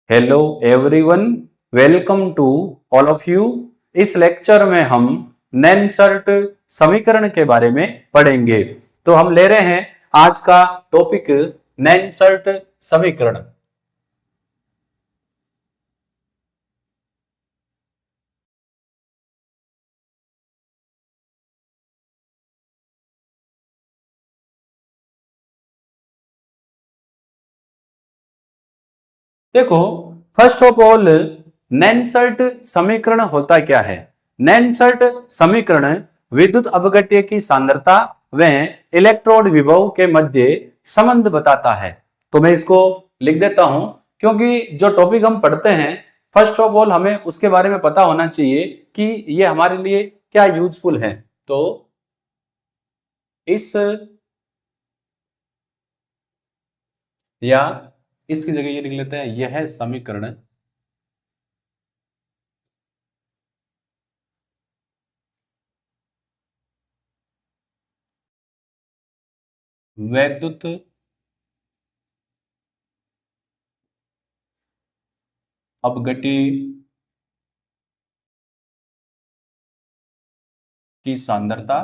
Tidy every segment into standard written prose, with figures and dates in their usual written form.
Hello everyone, welcome to all of you. इस lecture में हम नैनसर्ट समीकरण के बारे में पढ़ेंगे। तो हम ले रहे हैं आज का टॉपिक नैनसर्ट समीकरण। देखो, फर्स्ट ऑफ ऑल नैनसर्ट समीकरण होता क्या है। नैनसर्ट समीकरण विद्युत अपघट्य की सांद्रता व इलेक्ट्रोड विभव के मध्य संबंध बताता है। तो मैं इसको लिख देता हूं, क्योंकि जो टॉपिक हम पढ़ते हैं फर्स्ट ऑफ ऑल हमें उसके बारे में पता होना चाहिए कि ये हमारे लिए क्या यूजफुल है। तो इस या इसकी जगह ये लिख लेते हैं, यह समीकरण वैद्युत अपघट्य की सांद्रता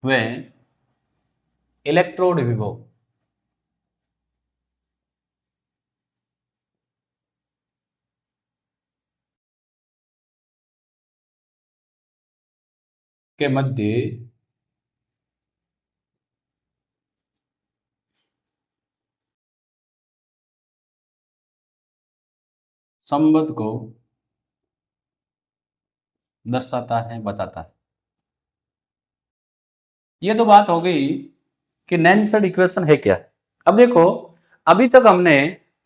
व इलेक्ट्रोड विभव के मध्य संबंध को दर्शाता है, बताता है। ये तो बात हो गई कि नैनसर्ट इक्वेशन है क्या। अब देखो, अभी तक हमने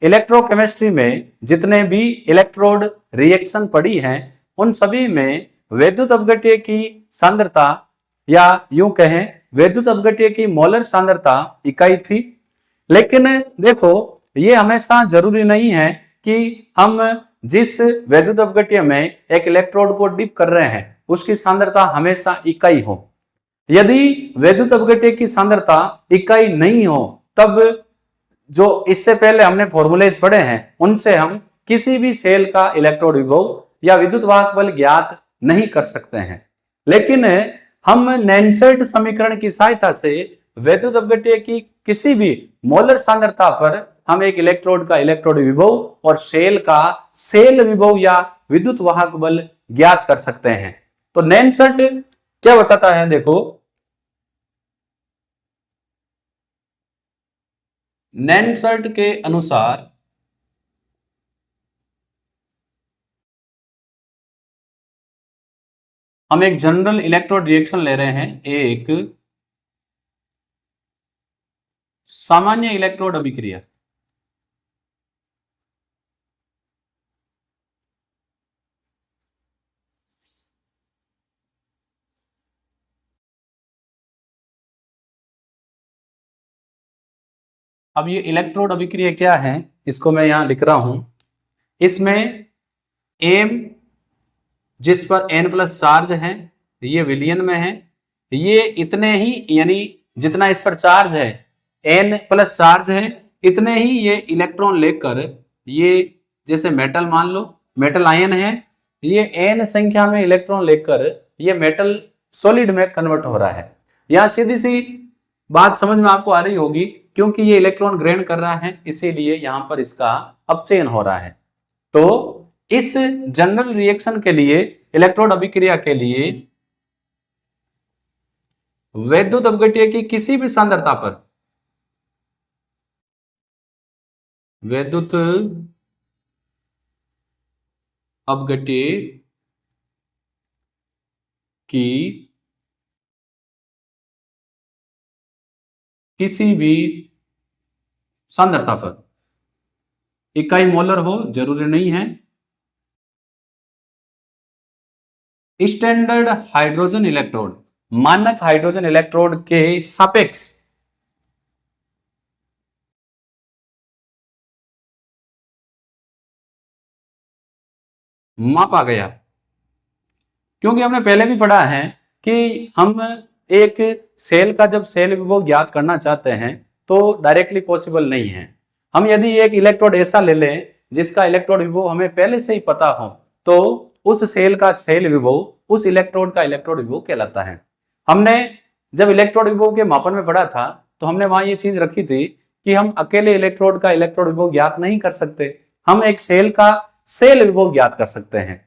इलेक्ट्रोकेमिस्ट्री में जितने भी इलेक्ट्रोड रिएक्शन पढ़ी हैं उन सभी में वैद्युत अपघट्य की सांद्रता या यूं कहें वैद्युत अपघट्य की मोलर सांद्रता इकाई थी। लेकिन देखो, ये हमेशा जरूरी नहीं है कि हम जिस वैद्युत अपघट्य में एक इलेक्ट्रोड को डिप कर रहे हैं उसकी सांद्रता हमेशा इकाई हो। यदि वैद्युत अपघट्य की सांद्रता इकाई नहीं हो तब जो इससे पहले हमने फॉर्मूलेज पढ़े हैं उनसे हम किसी भी सेल का इलेक्ट्रोड विभव या विद्युत वाहक बल ज्ञात नहीं कर सकते हैं। लेकिन हम नैनसर्ट समीकरण की सहायता से वैद्युत अपघट्य की किसी भी मोलर सांद्रता पर हम एक इलेक्ट्रोड का इलेक्ट्रोड विभव और सेल का सेल विभव या विद्युत वाहक बल ज्ञात कर सकते हैं। तो नैनसर्ट क्या बताता है, देखो, नैनसर्ट के अनुसार हम एक जनरल इलेक्ट्रोड रिएक्शन ले रहे हैं, एक सामान्य इलेक्ट्रोड अभिक्रिया। अब ये इलेक्ट्रोड अभिक्रिया क्या है, इसको मैं यहां लिख रहा हूं। इसमें एम जिस पर n प्लस चार्ज है ये विलियन में है। ये इतने ही, यानी जितना इस पर चार्ज है n प्लस चार्ज है इतने ही ये इलेक्ट्रॉन लेकर, ये जैसे मेटल मान लो मेटल आयन है, ये n संख्या में इलेक्ट्रॉन लेकर ये मेटल सॉलिड में कन्वर्ट हो रहा है। यहां सीधी सी बात समझ में आपको आ रही होगी, क्योंकि ये इलेक्ट्रॉन ग्रहण कर रहा है इसीलिए यहां पर इसका अपचयन हो रहा है। तो इस जनरल रिएक्शन के लिए, इलेक्ट्रोड अभिक्रिया के लिए वैद्युत अपघट्य की किसी भी सांद्रता पर वैद्युत अपघट्य की किसी भी सांद्रता पर, इकाई मोलर हो जरूरी नहीं है, स्टैंडर्ड हाइड्रोजन इलेक्ट्रोड, मानक हाइड्रोजन इलेक्ट्रोड के सापेक्ष मापा गया। क्योंकि हमने पहले भी पढ़ा है कि हम एक सेल का जब सेल विभव ज्ञात करना चाहते हैं तो डायरेक्टली पॉसिबल नहीं है। हम यदि एक इलेक्ट्रोड ऐसा ले लें जिसका इलेक्ट्रोड विभव हमें पहले से ही पता हो, तो उस सेल का सेल विभव उस इलेक्ट्रोड का इलेक्ट्रोड विभव कहलाता है। हमने जब इलेक्ट्रोड विभव के मापन में पढ़ा था तो हमने वहां ये चीज रखी थी कि हम अकेले इलेक्ट्रोड का इलेक्ट्रोड विभव ज्ञात नहीं कर सकते, हम एक सेल का सेल विभव ज्ञात कर सकते हैं।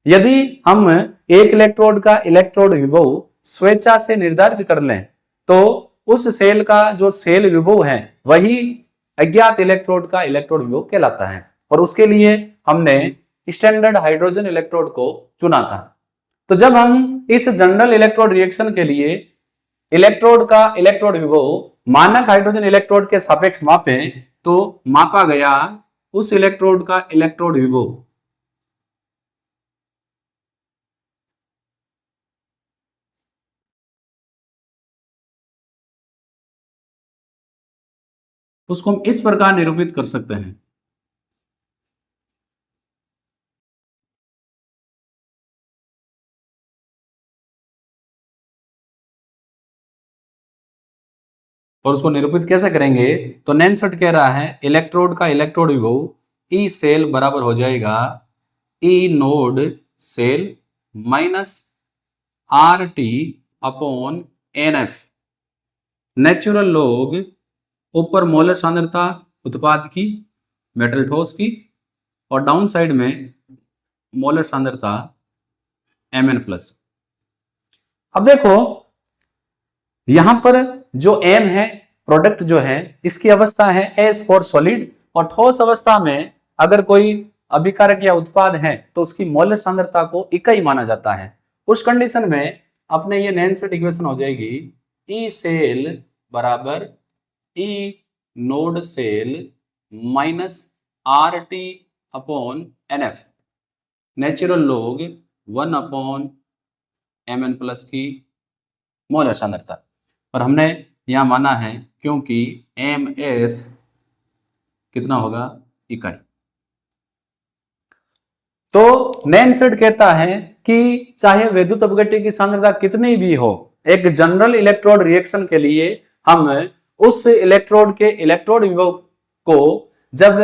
यदि हम एक इलेक्ट्रोड का इलेक्ट्रोड विभव स्वेच्छा से निर्धारित कर लें तो उस सेल का जो सेल विभव है वही अज्ञात इलेक्ट्रोड का इलेक्ट्रोड विभव कहलाता है। और उसके लिए हमने स्टैंडर्ड हाइड्रोजन इलेक्ट्रोड को चुना था। तो जब हम इस जनरल इलेक्ट्रोड रिएक्शन के लिए इलेक्ट्रोड का इलेक्ट्रोड विभव मानक हाइड्रोजन इलेक्ट्रोड के सापेक्ष मापे तो मापा गया उस इलेक्ट्रोड का इलेक्ट्रोड विभव उसको हम इस प्रकार निरूपित कर सकते हैं। और उसको निरूपित कैसे करेंगे, तो नैनसेट कह रहा है इलेक्ट्रोड का इलेक्ट्रोड विभव ई सेल बराबर हो जाएगा E naught cell minus R T upon N F, natural log ऊपर मोलर सांद्रता उत्पाद की मेटल ठोस की और डाउन साइड में मोलर सांद्रता Mn प्लस। अब देखो यहां पर जो M है प्रोडक्ट जो है इसकी अवस्था है S फॉर सॉलिड, और ठोस अवस्था में अगर कोई अभिकारक या उत्पाद है तो उसकी मोलर सांद्रता को इकाई माना जाता है। उस कंडीशन में अपने ये नैनसेट इक्वेशन हो जाएगी ई सेल बराबर E naught cell minus R T upon N F, natural log 1 upon Mn plus की मोलर सांद्रता। और हमने यहां माना है क्योंकि Ms कितना होगा, इकाई। तो नैनसेट कहता है कि चाहे विद्युत अपघट्य की सांद्रता कितनी भी हो, एक जनरल इलेक्ट्रोड रिएक्शन के लिए हम उस इलेक्ट्रोड के इलेक्ट्रोड विभव को जब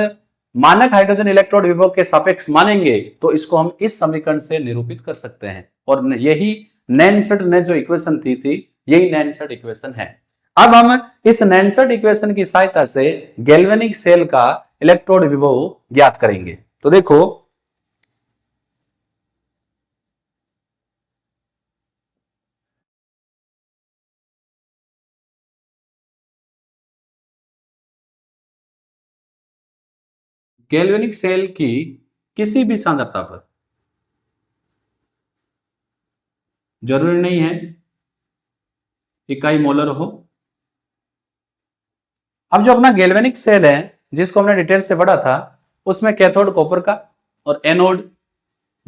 मानक हाइड्रोजन इलेक्ट्रोड विभव के सापेक्ष मानेंगे तो इसको हम इस समीकरण से निरूपित कर सकते हैं। और यही नैनसेट ने जो इक्वेशन थी यही नैनसेट इक्वेशन है। अब हम इस नैनसेट इक्वेशन की सहायता से गैल्वेनिक सेल का इलेक्ट्रोड विभव ज्ञात करेंगे। तो देखो गैल्वेनिक सेल की किसी भी सांद्रता पर, जरूरी नहीं है इकाई मोलर हो। अब जो अपना गैल्वेनिक सेल है जिसको हमने डिटेल से पढ़ा था उसमें कैथोड कॉपर का और एनोड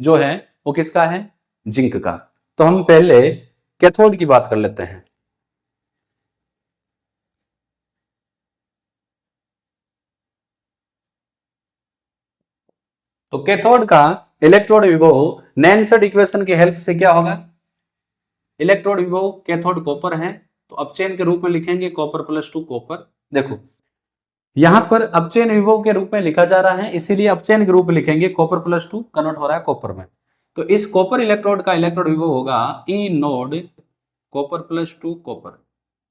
जो है वो किसका है, जिंक का। तो हम पहले कैथोड की बात कर लेते हैं। तो कैथोड का इलेक्ट्रोड विभव नैनसेट इक्वेशन की हेल्प से क्या होगा, इलेक्ट्रोड विभव कैथोड कॉपर है तो अपचयन के रूप में लिखेंगे कॉपर प्लस 2 कॉपर। देखो यहां पर अपचयन विभव के रूप में लिखा जा रहा है इसीलिए अपचयन के रूप में लिखेंगे कॉपर प्लस 2 कन्वर्ट हो रहा है कॉपर में। तो इस कॉपर इलेक्ट्रोड का इलेक्ट्रोड विभव होगा ई नोड कॉपर प्लस 2 कॉपर।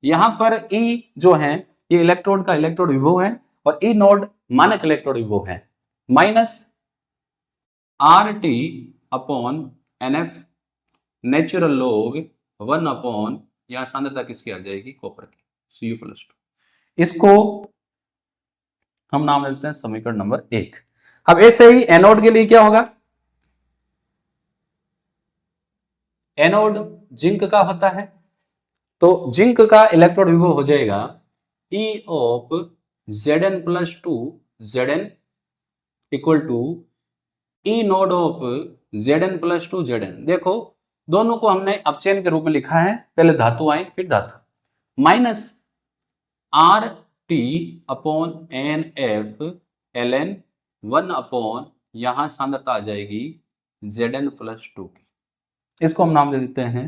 यहां पर ई जो है ये इलेक्ट्रोड का इलेक्ट्रोड विभव है और ई नोड मानक इलेक्ट्रोड विभव है minus R T upon N F, natural log 1 upon यहां सांद्रता किसकी आ जाएगी, कॉपर की, Cu प्लस 2। इसको हम नाम देते हैं समीकरण नंबर 1। अब ऐसे ही एनोड के लिए क्या होगा, एनोड जिंक का होता है तो जिंक का इलेक्ट्रोड विभव हो जाएगा E of Zn plus 2 Zn equal to E naught of Zn plus 2 Zn। देखो दोनों को हमने अपचयन के रूप में लिखा है, पहले धातु आई फिर धातु, minus R T upon N F L N 1 upon यहां सांद्रता आ जाएगी Zn प्लस 2 की। इसको हम नाम दे देते हैं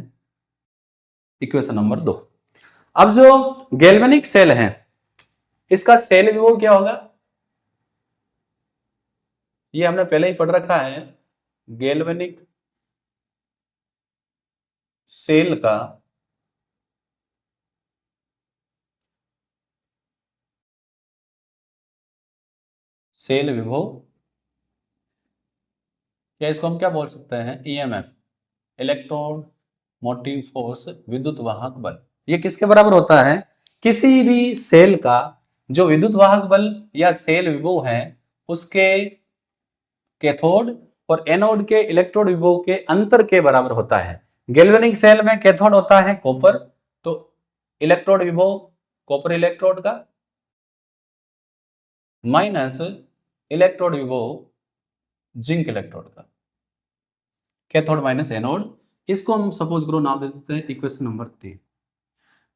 इक्वेशन नंबर 2। अब जो गैल्वेनिक सेल है इसका सेल विभव क्या होगा, ये हमने पहले ही पढ़ रखा है। गैल्वेनिक सेल का सेल विभव, या इसको हम क्या बोल सकते हैं, ईएमएफ, इलेक्ट्रॉन मोटिव फोर्स, विद्युत वाहक बल। ये किसके बराबर होता है, किसी भी सेल का जो विद्युत वाहक बल या सेल विभव है उसके कैथोड और एनोड के इलेक्ट्रोड विभव के अंतर के बराबर होता है। गैल्वेनिक सेल में कैथोड होता है कॉपर, तो इलेक्ट्रोड विभव कॉपर इलेक्ट्रोड का माइनस इलेक्ट्रोड विभव जिंक इलेक्ट्रोड का, कैथोड माइनस एनोड। इसको हम सपोज करो नाम दे देते हैं इक्वेशन नंबर 3।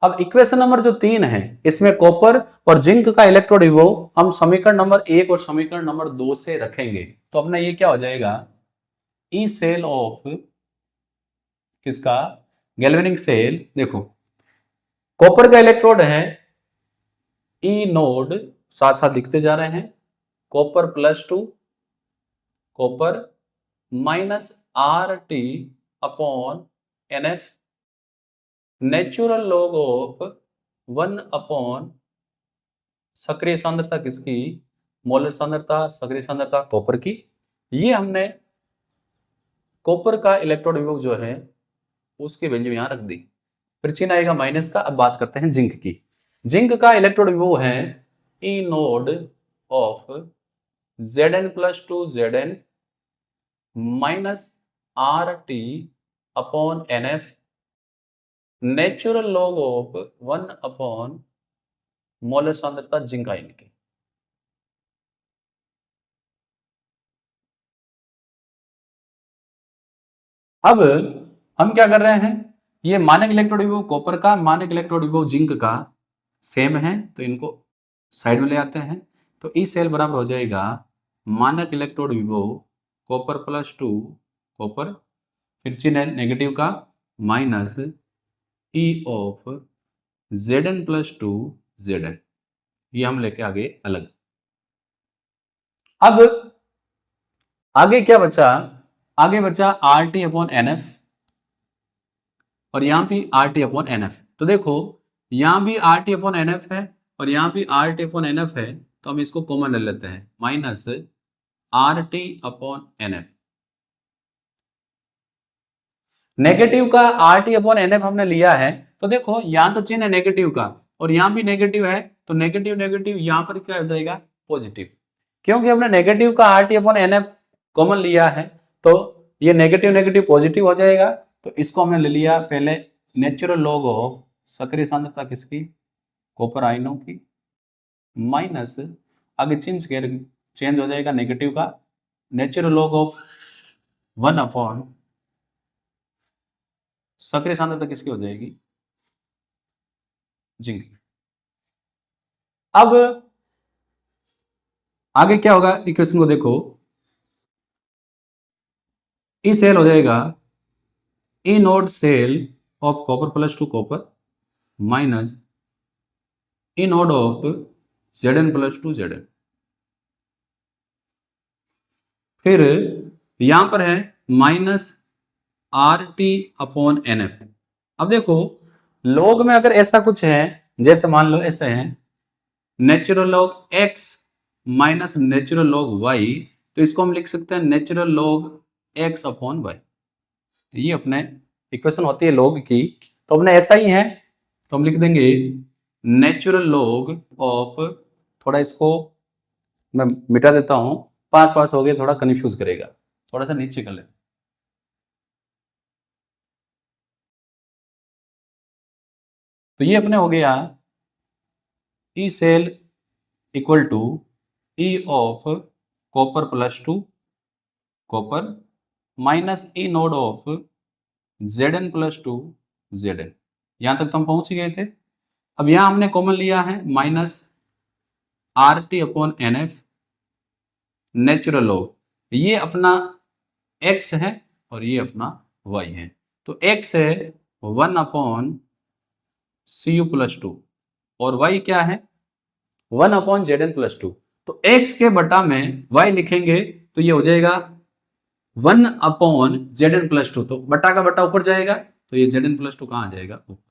अब इक्वेशन नंबर जो 3 है इसमें कॉपर और जिंक का इलेक्ट्रोड विभव हम समीकरण नंबर 1 और समीकरण नंबर 2 से रखेंगे, तो अपना ये क्या हो जाएगा, ई सेल ऑफ किसका, गैल्वेनिक सेल। देखो कॉपर का इलेक्ट्रोड है ई नोड, साथ साथ लिखते जा रहे हैं, copper +2 copper minus R T upon N F, natural log of 1 upon सक्रिय सांद्रता किसकी, मोलर सांद्रता, सक्रिय सांद्रता कॉपर की। ये हमने कॉपर का इलेक्ट्रोड विभव जो है उसकी वैल्यू यहां रख दी, फिर चिन्ह आएगा माइनस का। अब बात करते हैं जिंक की। जिंक का इलेक्ट्रोड विभव है E naught of Zn+2 Zn minus R T upon N F, natural log of 1 upon molar सांद्रता जिंक आयन की। अब हम क्या कर रहे हैं, ये मानक इलेक्ट्रोड विभव कॉपर का, मानक इलेक्ट्रोड विभव जिंक का सेम है, तो इनको साइड में ले आते हैं। तो ई सेल बराबर हो जाएगा मानक इलेक्ट्रोड विभव कॉपर +2 कॉपर, फिर चिन्ह है नेगेटिव का, minus E of Zn+2 Zn, ये हम लेके आगे अलग। अब आगे क्या बचा, आगे बचा R T upon N F और यहां भी R T upon N F. तो देखो यहां भी R T upon N F है और यहां भी R T upon N F है, तो हम इसको कॉमन ले लेते हैं, minus R T upon N F. Negative का R T upon N F हमने लिया है, तो देखो यहां तो चिन्ह है नेगेटिव का और यहां भी नेगेटिव है, तो नेगेटिव नेगेटिव यहां पर क्या हो जाएगा, पॉजिटिव। क्योंकि हमने नेगेटिव का R T upon N F common लिया है, तो ये नेगेटिव नेगेटिव पॉजिटिव हो जाएगा। तो इसको हमने ले लिया पहले नेचुरल लॉग ऑफ सक्रिय सांद्रता किसकी, कॉपर आयनों की, माइनस आगे चिन्ह चेंज हो जाएगा नेगेटिव का, नेचुरल लॉग ऑफ 1 अपॉन सक्रिय सांद्रता किसकी हो जाएगी, जिंक। अब आगे क्या होगा, इक्वेशन को देखो, ई सेल हो जाएगा E naught cell of copper +2 copper minus E naught of Zn+2 Zn। फिर यहां पर है minus R T upon N F. अब देखो लॉग में अगर ऐसा कुछ है, जैसे मान लो ऐसे है natural log X minus natural log Y, तो इसको हम लिख सकते हैं natural log X upon Y. ये अपने इक्वेशन होती है लॉग की, तो अपने ऐसा ही है, तो हम लिख देंगे नेचुरल लॉग ऑफ, थोड़ा इसको मैं मिटा देता हूं, पास पास हो गया, थोड़ा कंफ्यूज करेगा, थोड़ा सा नीचे कर ले। तो ये अपने हो गया E cell equal to E of copper +2 copper minus E naught of Zn+2 Zn। यहां तक तो हम पहुंच गए थे। अब यहां हमने कॉमन लिया है minus R T upon N F, natural log, ये अपना x है और ये अपना y है, तो x है 1 अपॉन Cu+2 और y क्या है 1/Zn+2। तो x के बटा में y लिखेंगे तो ये हो जाएगा 1/Zn+2। तो बटा का बटा ऊपर जाएगा तो ये Zn+2 कहां आ जाएगा ऊपर।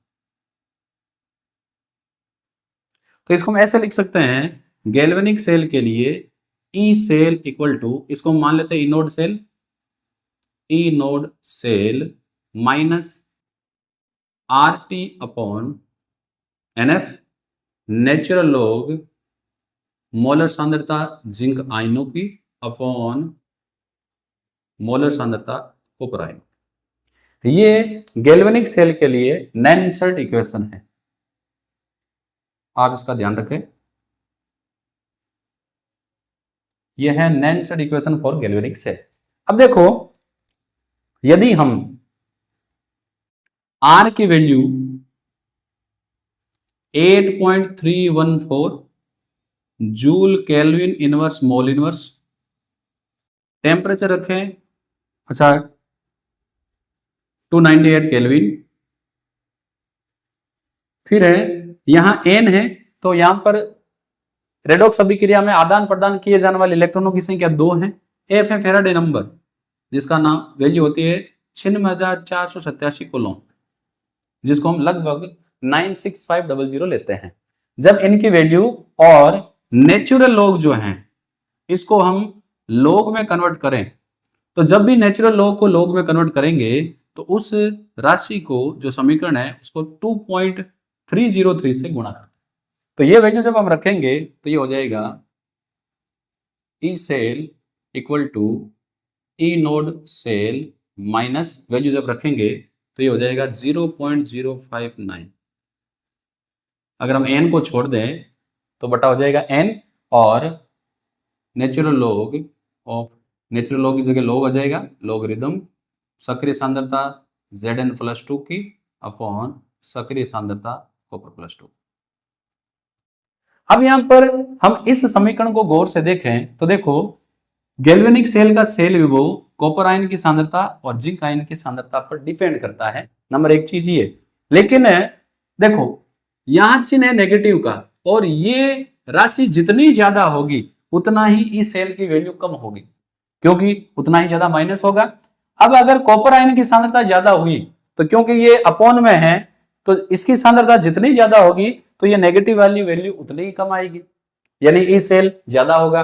तो इसको हम ऐसे लिख सकते हैं गैल्वेनिक सेल के लिए ई सेल इक्वल टू, इसको हम मान लेते हैं E naught cell minus RT/NF natural log molar सांद्रता जिंक आयनों की अपॉन मोलर सांद्रता कॉपर आयनों। ये गैल्वेनिक सेल के लिए नैनसर्ट इक्वेशन है, आप इसका ध्यान रखें। यह है नैनसर्ट इक्वेशन फॉर गैल्वेनिक सेल। अब देखो यदि हम R की value 8.314 joule kelvin inverse mole inverse, temperature रखें अच्छा 298 केल्विन, फिर है यहां N है तो यहां पर रेडॉक्स अभिक्रिया में आदान प्रदान किए जाने वाले इलेक्ट्रॉनों की संख्या 2 है। F है फेराडे नंबर जिसका नाम वैल्यू होती है 96,487 कूलम, जिसको हम लगभग 96500 लेते हैं। जब इनकी वैल्यू और नेचुरल लॉग जो हैं इसको हम लॉग में कन्वर्ट करें, तो जब भी नेचुरल लॉग को लॉग में कन्वर्ट करेंगे तो उस राशि को जो समीकरण है उसको 2.303 से गुणा करते हैं। तो ये वैल्यू जब हम रखेंगे तो ये हो जाएगा E cell equal to E naught cell minus value जब रखेंगे तो ये हो जाएगा 0.059। अगर हम n को छोड़ दें तो बटा हो जाएगा n और natural log of, natural log की जगह लॉग आ जाएगा लॉगरिथम सक्रिय सांद्रता Zn+2 की अपॉन सक्रिय सांद्रता कॉपर+2। अब यहां पर हम इस समीकरण को गौर से देखें तो देखो गैल्वेनिक सेल का सेल विभव कॉपर आयन की सांद्रता और जिंक आयन की सांद्रता पर डिपेंड करता है, नंबर एक चीज ये। लेकिन देखो यहां चिन्ह है नेगेटिव का और ये राशि जितनी ज्यादा होगी उतना ही इस सेल की वैल्यू कम होगी क्योंकि उतना ही ज्यादा माइनस होगा। अब अगर कॉपर आयन की सांद्रता ज्यादा हुई तो क्योंकि ये अपॉन में है तो इसकी सांद्रता जितनी ज्यादा होगी तो ये नेगेटिव वाली वैल्यू उतनी ही कम आएगी, यानी ई सेल ज्यादा होगा।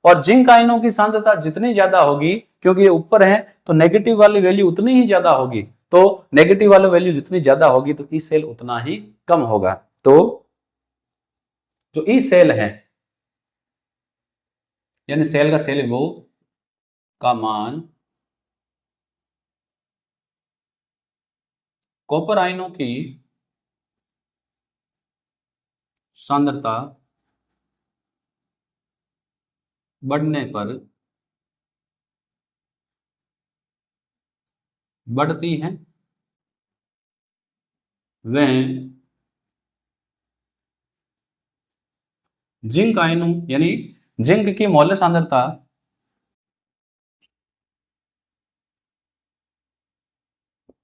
और जिंक आयनों की सांद्रता जितनी ज्यादा होगी क्योंकि ये ऊपर है तो नेगेटिव वाली वैल्यू उतनी ही ज्यादा होगी, तो नेगेटिव वाली वैल्यू जितनी ज्यादा होगी तो ई सेल उतना ही कम होगा। तो जो ई सेल है यानी सेल का सेल विभव का मान कॉपर आयनों की सांद्रता बढ़ने पर बढ़ती है वह जिंक आयनों यानी जिंक की मोलर सांद्रता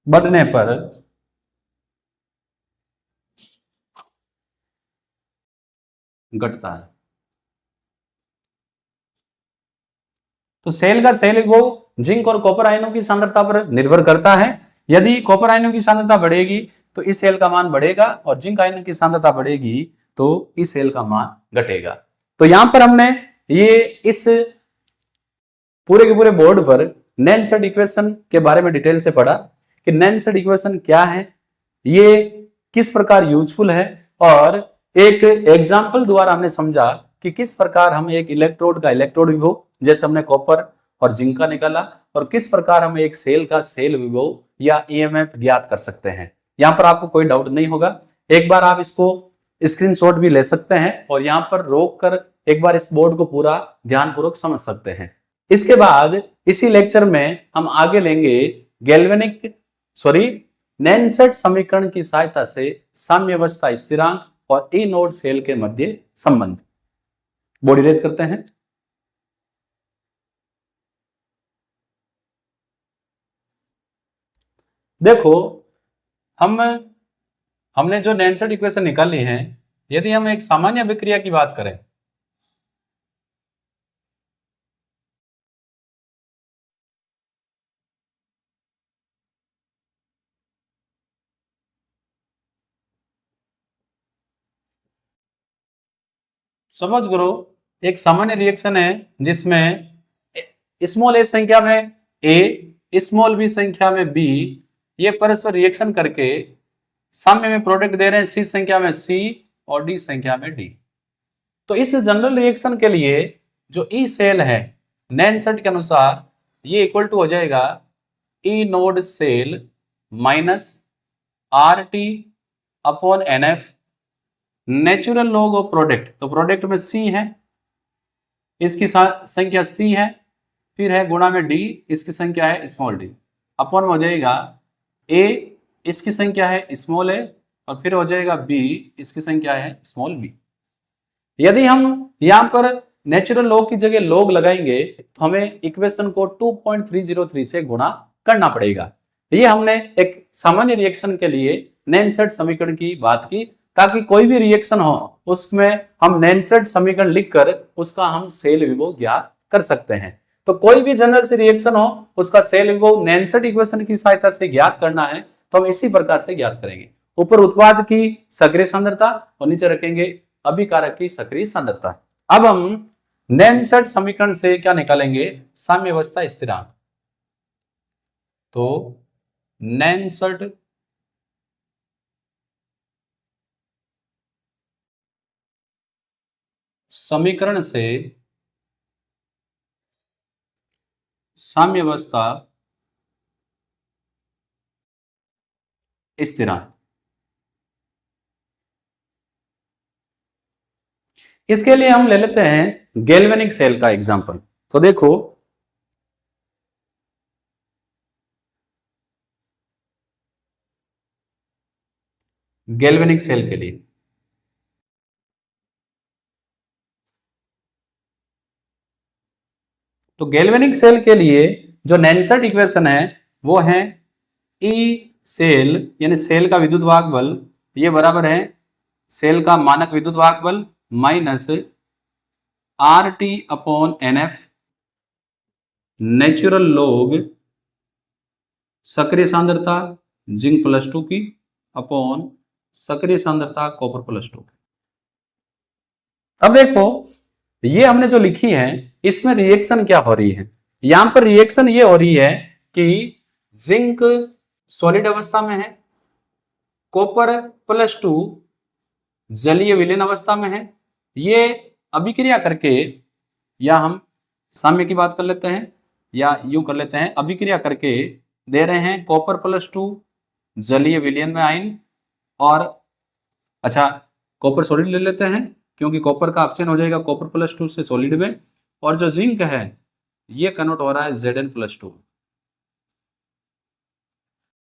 बढ़ने पर घटता है। तो सेल का सेल विभव जिंक और कॉपर आयनों की सांद्रता पर निर्भर करता है। यदि कॉपर आयनों की सांद्रता बढ़ेगी तो इस सेल का मान बढ़ेगा और जिंक आयनों की सांद्रता बढ़ेगी तो इस सेल का मान घटेगा। तो यहां पर हमने ये इस पूरे के पूरे बोर्ड पर नैनसर्ट इक्वेशन के बारे में डिटेल से पढ़ा कि नैनसर्ट इक्वेशन क्या है, ये किस प्रकार यूजफुल है, और एक एग्जाम्पल द्वारा हमने समझा कि किस प्रकार हम एक इलेक्ट्रोड का इलेक्ट्रोड विभव जैसे हमने कॉपर और जिंक का निकाला और किस प्रकार हम एक सेल का सेल विभव या ईएमएफ ज्ञात कर सकते हैं। यहां पर आपको कोई डाउट नहीं होगा, एक बार आप इसको स्क्रीनशॉट भी ले सकते हैं और यहां पर रोक कर एक बार इस बोर्ड को पूरा ध्यानपूर्वक समझ सकते हैं। इसके बाद इसी लेक्चर में हम आगे लेंगे नैनसर्ट समीकरण की सहायता से साम्यावस्था स्थिरांक और ई नोड सेल के मध्य संबंध। बॉडी रेज करते हैं। देखो हम हमने जो नैनसेट इक्वेशन निकाली है, यदि हम एक सामान्य अभिक्रिया की बात करें, समझ करो एक सामान्य रिएक्शन है जिसमें स्मॉल ए संख्या में ए, स्मॉल बी संख्या में बी, ये परस्पर रिएक्शन करके साम्य में प्रोडक्ट दे रहे हैं सी संख्या में सी और डी संख्या में डी। तो इस जनरल रिएक्शन के लिए जो ई सेल है नैनसेट के अनुसार ये इक्वल टू हो जाएगा E naught cell minus R T upon N F natural log of product. तो प्रोडक्ट में सी है, इसकी संख्या सी है, फिर है गुणा में डी, इसकी संख्या है स्मॉल डी, अपॉन हो जाएगा ए, इसकी संख्या है स्मॉल ए, और फिर हो जाएगा बी, इसकी संख्या है स्मॉल बी। यदि हम यहां पर नेचुरल लॉग की जगह लॉग लगाएंगे तो हमें इक्वेशन को 2.303 से गुणा करना पड़ेगा। ये हमने एक सामान्य रिएक्शन के लिए नैनसेट समीकरण की बात की, ताकि कोई भी रिएक्शन हो उसमें हम नैनसेट समीकरण लिखकर उसका हम सेल विभव ज्ञात कर सकते हैं। तो कोई भी जनरल से रिएक्शन हो उसका सेल विभव नैनसेट इक्वेशन की सहायता से ज्ञात करना है, तो हम इसी प्रकार से ज्ञात करेंगे। ऊपर उत्पाद की सक्रिय सांद्रता और नीचे रखेंगे अभिकारक की सक्रिय सांद्रता। अब हम नैनसेट समीकरण से क्या निकालेंगे, साम्यावस्था स्थिरांक। तो नैनसेट समीकरण से साम्यावस्था स्थिरांक, इसके लिए हम ले लेते हैं गैल्वेनिक सेल का एग्जांपल। तो देखो गैल्वेनिक सेल के लिए तो गैल्वेनिक सेल के लिए जो नैनसेट इक्वेशन है वो है ई सेल यानी सेल का विद्युत वाहक बल, ये बराबर है सेल का मानक विद्युत वाहक बल minus R T upon N F natural log सक्रिय सांद्रता जिंक +2 की अपॉन सक्रिय सांद्रता कॉपर +2 की। अब देखो ये हमने जो लिखी है इसमें रिएक्शन क्या हो रही है, यहां पर रिएक्शन ये हो रही है कि जिंक सॉलिड अवस्था में है, कॉपर +2 जलीय विलीन अवस्था में है। ये अभिक्रिया करके, या हम साम्य की बात कर लेते हैं या यूं कर लेते हैं, अभिक्रिया करके दे रहे हैं कॉपर +2 जलीय विलीन में आयन, और अच्छा कॉपर सॉलिड ले लेते हैं क्योंकि कॉपर का अपचयन हो जाएगा कॉपर +2 से सॉलिड में, और जो जिंक है ये कन्वर्ट हो रहा है Zn+2।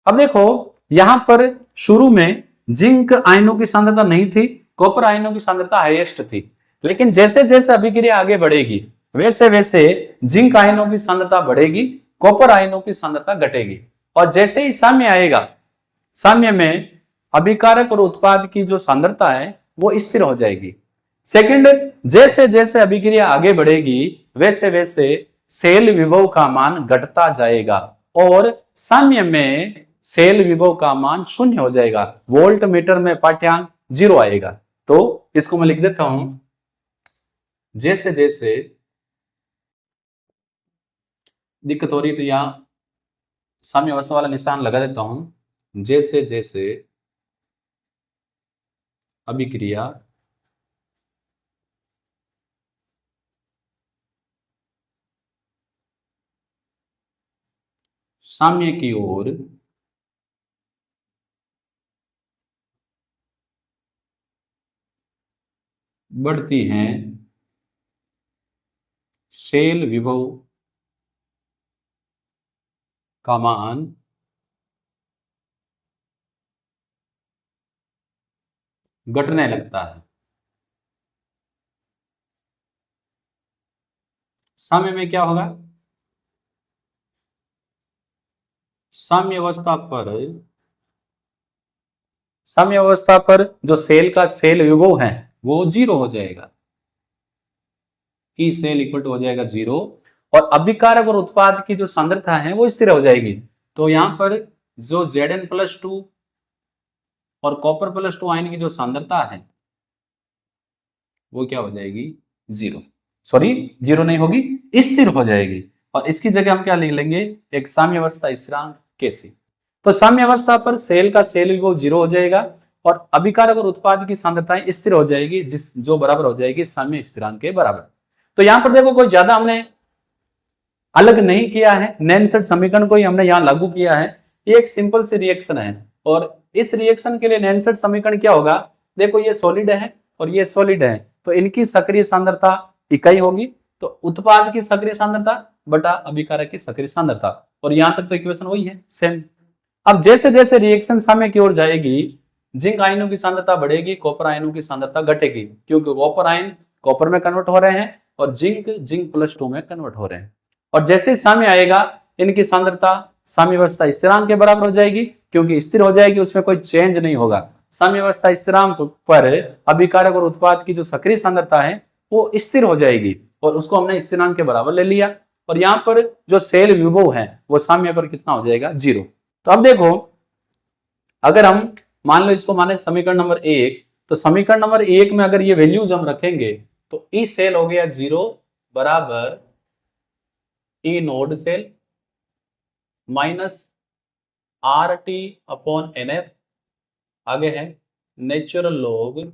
अब देखो यहां पर शुरू में जिंक आयनों की सांद्रता नहीं थी, कॉपर आयनों की सांद्रता हाईएस्ट थी, लेकिन जैसे जैसे अभिक्रिया आगे बढ़ेगी वैसे वैसे जिंक आयनों की सांद्रता बढ़ेगी, कॉपर आयनों की सांद्रता घटेगी, और जैसे ही साम्य आएगा साम्य में अभिकारक और उत्पाद की जो सांद्रता है वो स्थिर हो जाएगी। सेकंड, जैसे जैसे अभिक्रिया आगे बढ़ेगी वैसे वैसे सेल विभव का मान घटता जाएगा और साम्य में सेल विभव का मान 0 हो जाएगा, वोल्ट मीटर में पाठ्यांक 0 आएगा। तो इसको मैं लिख देता हूं, जैसे जैसे दिक्कत हो रही है तो यहां साम्य अवस्था वाला निशान लगा देता हूं। जैसे जैसे अभिक्रिया साम्य की ओर बढ़ती हैं, सेल विभव का मान घटने लगता है। साम्य में क्या होगा, साम्य अवस्था पर साम्य अवस्था पर जो सेल का सेल विभव है वो 0 हो जाएगा, ई सेल इक्वल टू हो जाएगा 0, और अभिकारक और उत्पाद की जो सांद्रता है वो स्थिर हो जाएगी। तो यहां पर जो Zn+2 और कॉपर +2 आयन की जो सांद्रता है वो क्या हो जाएगी, 0, सॉरी 0 नहीं होगी, स्थिर हो जाएगी। और इसकी जगह हम क्या लिख लेंगे, एक साम्य अवस्था स्थिरांक Kc। तो साम्य अवस्था पर सेल का सेल विभव 0 हो जाएगा और अभिकारक और उत्पाद की सांद्रताएं स्थिर हो जाएगी, जो बराबर हो जाएगी साम्य स्थिरांक के बराबर। तो यहां पर देखो कोई ज्यादा हमने अलग नहीं किया है, नैनसेट समीकरण को ही हमने यहां लागू किया है। ये एक सिंपल सी रिएक्शन है और इस रिएक्शन के लिए नैनसेट समीकरण क्या होगा, देखो ये सॉलिड है और ये सॉलिड है, तो इनकी सक्रिय सांद्रता इकाई होगी, तो उत्पाद की सक्रिय सांद्रता बटा अभिकारक की सक्रिय सांद्रता, और यहां तक तो इक्वेशन वही है सेम। अब जैसे जैसे रिएक्शन साम्य की ओर जाएगी, जिंक आयनों की सांद्रता बढ़ेगी, कॉपर आयनों की सांद्रता घटेगी, क्योंकि कॉपर आयन कॉपर में कन्वर्ट हो रहे हैं और जिंक +2 में कन्वर्ट हो रहे हैं। और जैसे ही साम्य आएगा, इनकी सांद्रता साम्य अवस्था स्थिरांक के बराबर हो जाएगी, क्योंकि स्थिर हो जाएगी, उसमें कोई चेंज नहीं होगा। साम्य अवस्था स्थिरांक पर अभिकारक और उत्पाद की जो सक्रिय सांद्रता है वो स्थिर हो जाएगी और उसको हमने स्थिरांक के बराबर ले लिया। और यहाँ पर जो सेल विभव है वो साम्य पर कितना हो जाएगा, 0। तो अब देखो, अगर हम मान लो इसको माने समीकरण नंबर 1, तो समीकरण नंबर 1 में अगर ये वैल्यूज हम रखेंगे तो ई सेल हो गया 0 बराबर E naught cell minus RT/NF, आगे है नेचुरल लॉग,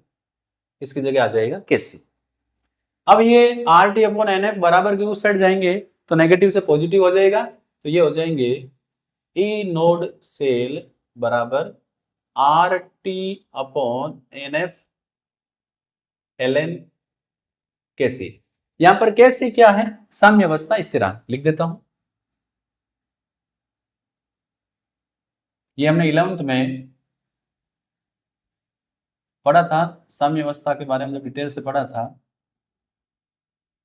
इसकी जगह आ जाएगा Kc। अब ये RT/NF बराबर के उस साइड जाएंगे तो नेगेटिव से पॉजिटिव हो जाएगा, तो ये हो जाएंगे ई नोड सेल बराबर RT/NF ln Kc। यहां पर Kc क्या है, साम्य अवस्था स्थिरांक, लिख देता हूं। ये हमने 11th में पढ़ा था, साम्य अवस्था के बारे में जब डिटेल से पढ़ा था,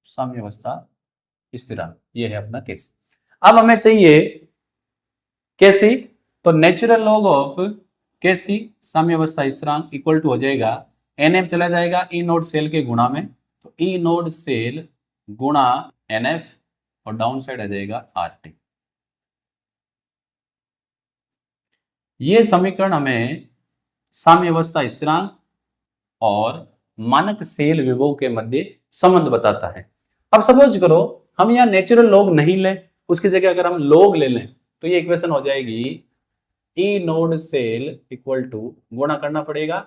साम्य अवस्था स्थिरांक ये है अपना Kc। अब हमें चाहिए Kc, तो नेचुरल लॉग ऑफ Kc साम्य अवस्था स्थिरांक इक्वल टू हो जाएगा, NF चला जाएगा ई नोड सेल के गुणा में, तो ई नोड सेल गुणा NF और डाउन साइड आ जाएगा RT। ये समीकरण हमें साम्य अवस्था स्थिरांक और मानक सेल विभव के मध्य संबंध बताता है। अब सपोज करो हम यहाँ नेचुरल लॉग नहीं लें, उसकी जगह अगर हम लॉग ले लें तो ये इक्वेशन हो जाएगी E naught cell equal to, गुणा करना पड़ेगा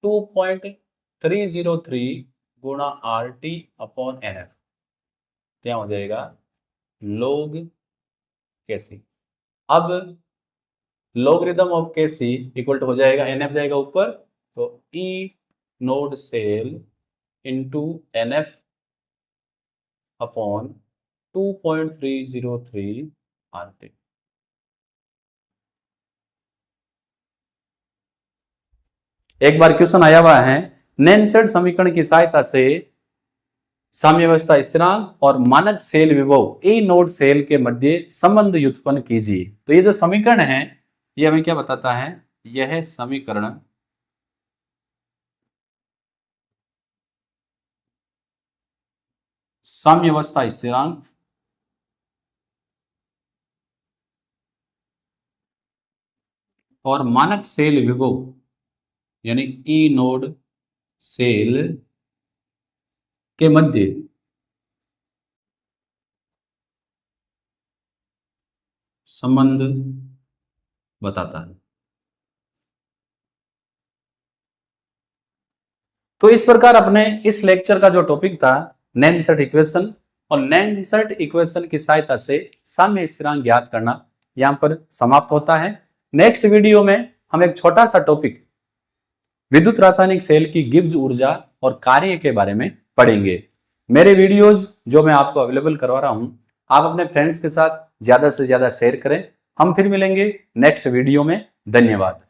2.303 गुणा RT/NF, क्या हो जाएगा log Kc। अब logarithm of Kc equal to हो जाएगा, NF जाएगा ऊपर, तो E naught cell into NF upon 2.303 RT। एक बार क्वेश्चन आया हुआ है, नैनसेट समीकरण की सहायता से साम्य अवस्था स्थिरांक और मानक सेल विभव ए नोड सेल के मध्य संबंध व्युत्पन्न कीजिए। तो ये जो समीकरण है ये हमें क्या बताता है, यह समीकरण साम्य अवस्था स्थिरांक और मानक सेल विभव यानी ई नोड सेल के मध्य संबंध बताता है। तो इस प्रकार अपने इस लेक्चर का जो टॉपिक था नैनसेट इक्वेशन, और नैनसेट इक्वेशन की सहायता से साम्य स्थिरांक ज्ञात करना यहां पर समाप्त होता है। नेक्स्ट वीडियो में हम एक छोटा सा टॉपिक विद्युत रासायनिक सेल की गिब्स ऊर्जा और कार्य के बारे में पढ़ेंगे। मेरे वीडियोज जो मैं आपको अवेलेबल करवा रहा हूं, आप अपने फ्रेंड्स के साथ ज्यादा से ज्यादा शेयर करें। हम फिर मिलेंगे नेक्स्ट वीडियो में। धन्यवाद।